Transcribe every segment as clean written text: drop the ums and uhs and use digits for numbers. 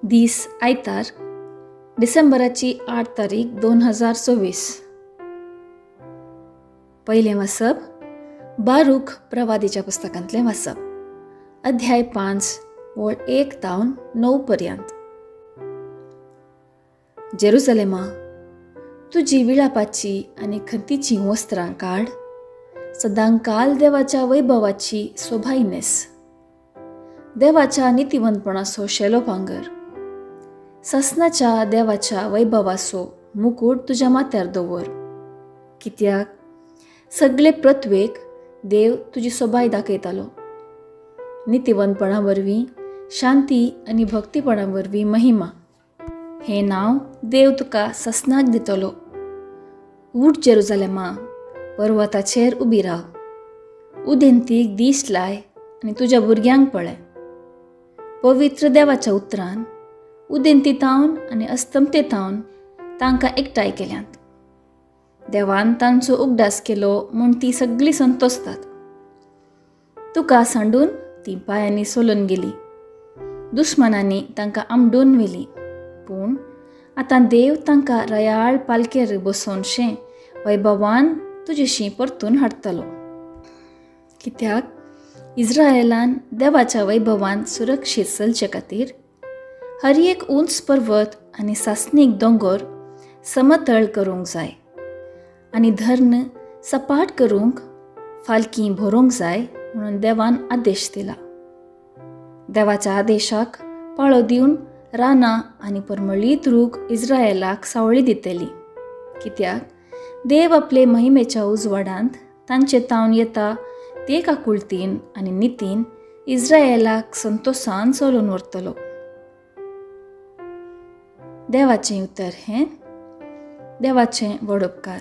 दीस आयतार डिसेंबराची 8 तारीख 2024. पहिले वाचप बारूक प्रवादीच्या पुस्तकांतले वाचप. अध्याय 5 वळ 1 तावन 9 पर्यंत. जेरुसलेमा, तुजी विळापाची आनी खंतीची वस्त्रां काड. सदांकाल देवाच्या वैभवाची सोभाय नेस. देवाच्या नितिवंतपणाचो शेलो पांगर. ससनाच्या देवाच्या वैभवाचो मुकुट तुज्या माथ्यार दवर. कित्याक सगळे पृथ्वेक देव तुजी सोबाय दाखयतालो. नितिवंतपणा वरवीं शांती आनी भक्तीपणा वरवीं महिमा. हे नांव देव तुका ससनाक दितलो. उठ जेरुसलेमा, पर्वताचेर उबी राव. उदेंतीक दीस लाय आनी तुज्या भुरग्यांक पळय. पवित्र देवाच्या उतरान उदेंतीतावन आनी अस्तंतेतावन तांकां एकठांय केल्यांत. देवान तांचो उगडास केलो म्हूण ती सगळीं संतोसतात. तुका सांडून ती पांयांनी सोलून गेली. दुश्मनांनी तांकां आमडून व्हेली. पूण आतां देव तांकां रयाळ पालकेर बसोवनशें वैभवान तुजेशी परतून हाडटलो. कित्याक इस्रायेलान देवाच्या वैभवान सुरक्षीत चलचे खातीर हर एक उंच पर्वत आनी सासनीक दोंगर समतळ करूंक जाय आनी धर्ण सपाट करूंक फालकी भरूंक जाय म्हणून देवान आदेश दिला. देवाच्या आदेशाक पाळो दिवन रानां आनी परमळीत रूख इस्रायेलाक सावळी दितली. कित्याक देव आपले महिमेच्या उजवाडांत तांचे तावन येता ते काकुळतीन आनी नितीन इस्रायेलाक संतोषान चलोवन व्हरतलो. देवाचें उतर हें देवाचें व्हड उपकार.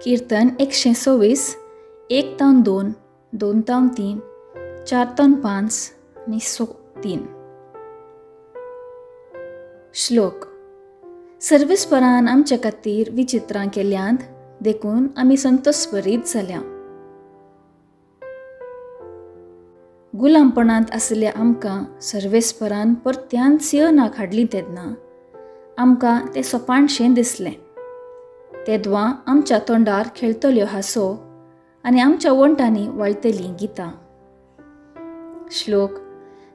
कीर्तन 126 1 तावन 2 2 तावन 3 4 तावन 5 आनी 3. श्लोक. सर्वेस्परान आमचे खातीर विचित्रां केल्यांत देखून आमी संतोषभरीत जाल्या. गुलामपणांत आसल्या आमकां सर्वेस्परान परत्यान सियोनाक हाडली तेन्ना आमकां तें सोपाणशें दिसलें. तेदवां आमच्या तोंडार खेळटल्यो हांसो आनी आमच्या वंटांनी वळटलीं गितां. श्लोक.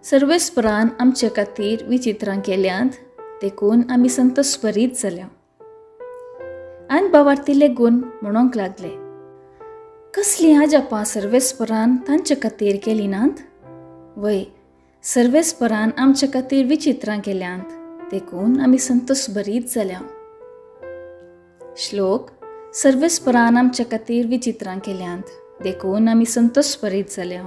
सर्वेस्परान आमचे खातीर विचित्रां केल्यांत देखून आमी संतोषभरीत जाल्या. अनभावार्थी लेगून म्हणूंक लागले, कसलीं आजापां सर्वेस्परान तांचे खातीर केली नात. वय, सर्वेस्परान आमचे खातीर विचित्रां केल्यांत देखून आमी संतोषभरीत जाल्या. श्लोक. सर्वेस्परान आमचे खातीर विचित्रां केल्यांत देखून आमी संतोषभरीत जाल्या.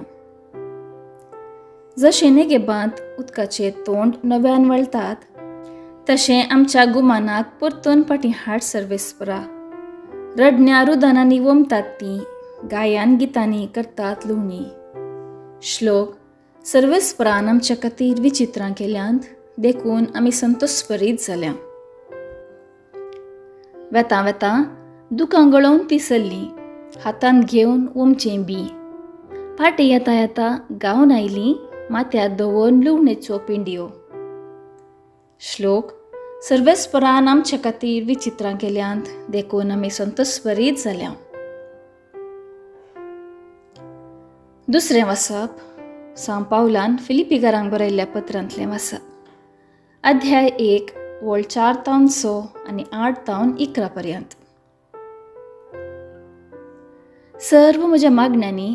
जशें नेगेबांत उदकाचें तोंड नव्यान वळतात तशें आमच्या गुमानाक परतून फाटीं हाड सर्वेस्परा. रडण्या रुदानांनी वमतात तीं, गायन गितांनी करतात लुवणी. श्लोक. सर्वेस्परान आमच्या खातीर विचित्रां केल्यांत देखून आमी संतोषभरीत जाल्या. वेतां वेतां दुखां गळोवन ती सरली, हातांत घेवन वमचें बी. फाटीं येता येता गावन आयलीं, माथ्यार दवरून लुवणेच्यो पिंडयो. श्लोक. सर्वेस्परान आमचे खातीर विचित्रां केल्यांत देखून आमी संतोषभरीत जाल्या. दुसरें वाचप सांव पावलान फिलिपिकारांक बरयल्ल्या पत्रांतलें वाचप. अध्याय 1 वळ 4 तावन 6 आनी 8 तावन 11 पर्यंत. सर्व म्हज्या मागण्यांनी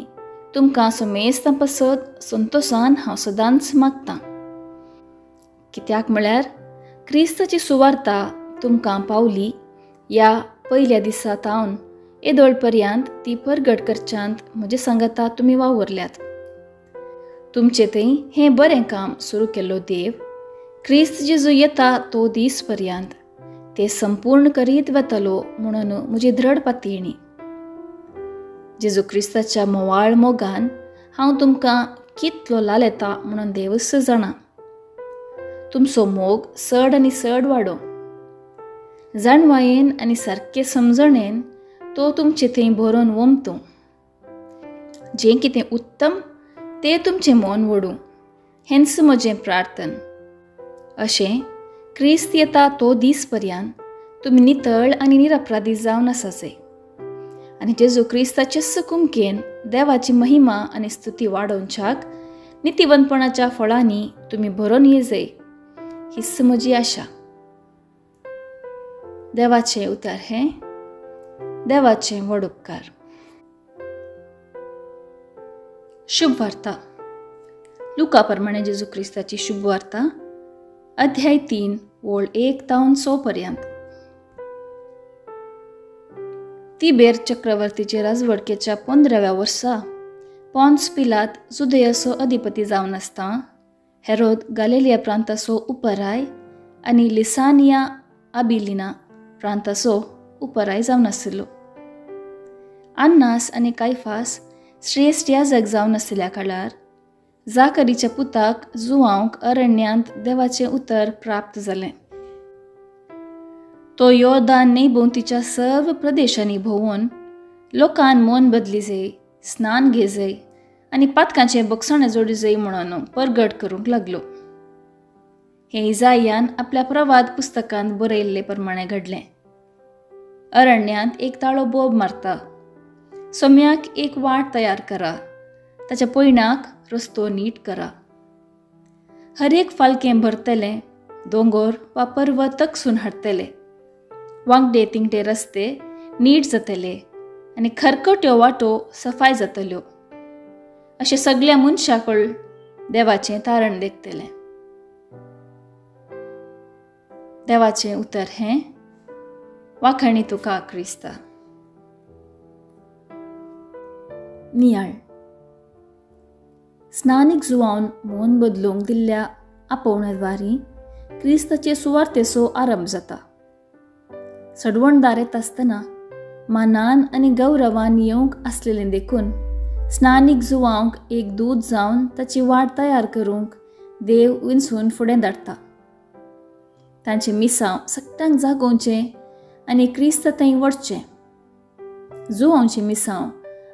तुमकां समेस्त पासत संतोषान हांव सदांच मागतां. कित्याक म्हळ्यार क्रिस्ताची सुवार्ता तुमकां पावली या पयल्या दिसा तावन येदोळ पर्यंत ती परगट करच्यांत म्हजे सांगाता तुमी वावरल्यात. तुमचे थंय हें बरें काम सुरू केल्लो देव क्रिस्त जेजू येता तो दीस पर्यंत तें संपूर्ण करीत वतलो म्हणून म्हजी दृढ पातयणी. जेजू क्रिस्ताच्या मोवाळ मोगान हांव तुमकां कितलो लाल येता म्हणून देवच जाणा. तुमचो मोग चड आनी चड वाडो. जाणवायेन आनी सारके समजणेन तो तुमचे थंय भरून वमतो. जें कितें उत्तम तें तुमचें मन वडूं. हेंच म्हजें प्रार्थन. अशें क्रिस्त येता तो दीस पर्यंत तुमी नितळ आनी निरपराधी जावन आसाचे आनी जेजू क्रिस्ताचे कुमकेन देवाची महिमा आनी स्तुती वाडोवच्याक नितिवंतपणाच्या फळांनी तुमी भरून येजय हीच म्हजी आशा. देवाचें उतर हें, देवाचें व्हड उपकार. शुभ वार्ता. लुका प्रमाणे जेजू क्रिस्ताची शुभ वार्ता, अध्याय 3 ओळ 1 तावन 6 पर्यंत. तिबेर चक्रवर्तीचे राजवडकेच्या 15व्या वर्सा पॉन्स पिलात जुदेयाचो अधिपती जावन आसता हेरोद गालिलिया प्रांताचो उपराय आनी लिसानिया आबिलिना प्रांताचो उपराय जावन आशिल्लो. अन्नास आनी कायफास श्रेष्ठ याजक जावन आशिल्ल्या काळार जाकरीच्या पुताक जुआंक अरण्यांत देवाचें उतर प्राप्त जालें. तो योर्दान न्हंयभोंवतीच्या सर्व प्रदेशांनी भोंवून लोकांन मन बदली जाय, स्नान घेजय आनी पातकांचें बगसणें जोडी जाय म्हणून परगट करूंक लागलो. हें इजायान आपल्या प्रवाद पुस्तकांत बरयल्ले प्रमाणे घडलें. अरण्यांत एक ताळो बोब मारता, सोम्याक एक वाट तयार करा, ताच्या पयणाक रस्तो नीट करा. हर एक फालकें भरतलें, दोंगर वा पर्वत तकसून हाडटले, वांगडे तिंगटे रस्ते नीट जातले आनी खरकट्यो वाटो सफाय जातल्यो. अशें सगळ्या मनशाकळ देवाचें तारण देखतलें. देवाचें उतर हें, वाखाणी तुका क्रिस्ता. नियाळ. स्नानीक जुआवन मन बदलूंक दिल्ल्या आपोवणेद्वारी क्रिस्ताचे सुवार्थेचो आरंभ जाता. सडवणदार येता आसतना मानान आनी गौरवान येवंक आसलेलें देखून स्नानीक जुआंक एक दूत जावन ताची वाट तयार करूंक देव विंचून फुडें धाडटा. तांचें मिसांव सगळ्यांक जागोवचें आनी क्रिस्त थंय वचचें. जुआंवचें मिसांव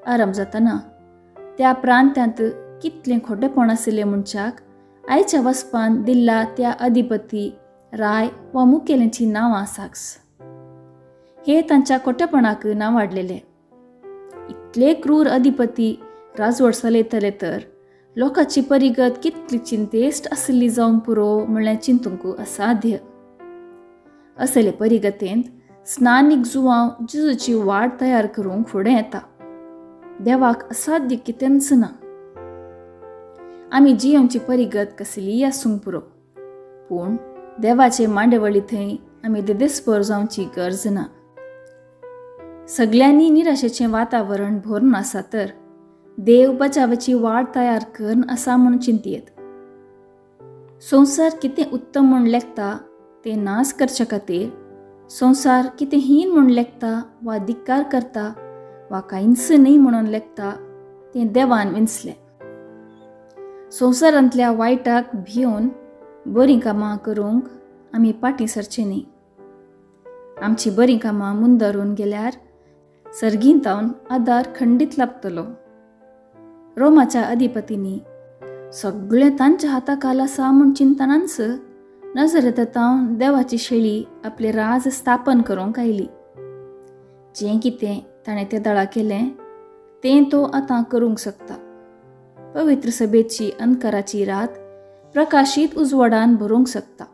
आरंभ जातना त्या प्रांतांत कितलें खोटेपण आशिल्लें मनशाक आयच्या वसपान दिल्ला त्या अधिपती, राय वा मुखेल्यांची नांवां साक्स. हे तांच्या खोटेपणाक नांव वाडलेलें. इतले क्रूर अधिपती राजवट चलयतले तर लोकांची परिगत कितली चिंतेस्त आशिल्ली जावंक पुरो म्हणल्यार चिंतूंक असाध्य. असले परिगतेंत स्नानीक जुआंव जेजूची वाट तयार करूंक फुडें येता. देवाक असाध्य कितेंच ना. आमी जियोंची परिगत कसलीय आसूंक पुरो, पूण देवाचे मांडेवळी थंय आमी देदेस्पर जावची गरज ना. सगळ्यांनी निराशेचें वातावरण भरून आसा तर देव बचावाची वाट तयार करन आसा म्हूण चिंतयेत. संवसार कितें उत्तम म्हूण लेखता तें नाश करचे खातीर संवसार कितें हीन म्हूण लेखता वा धिक्कार करता वा कांयच न्ही म्हणून लेखता तें देवान विंचलें. संवसारांतल्या वायटाक भिवन बरीं कामां करूंक आमी फाटीं सरचें न्ही. आमची बरीं कामां मुंदरून गेल्यार सर्गींतावन आदार खंडीत लाभतलो. रोमाच्या अधिपतींनी सगळें तांच्या हाताखाल आसा म्हूण चिंतनांच नजरेतावन देवाची शेळी आपले राज स्थापन करूंक आयली. जें कितें ताणें त्या दळा केलें तें तो आतां करूंक शकता. पवित्र सभेची अंधकाराची रात प्रकाशीत उजवाडान भरूंक शकता.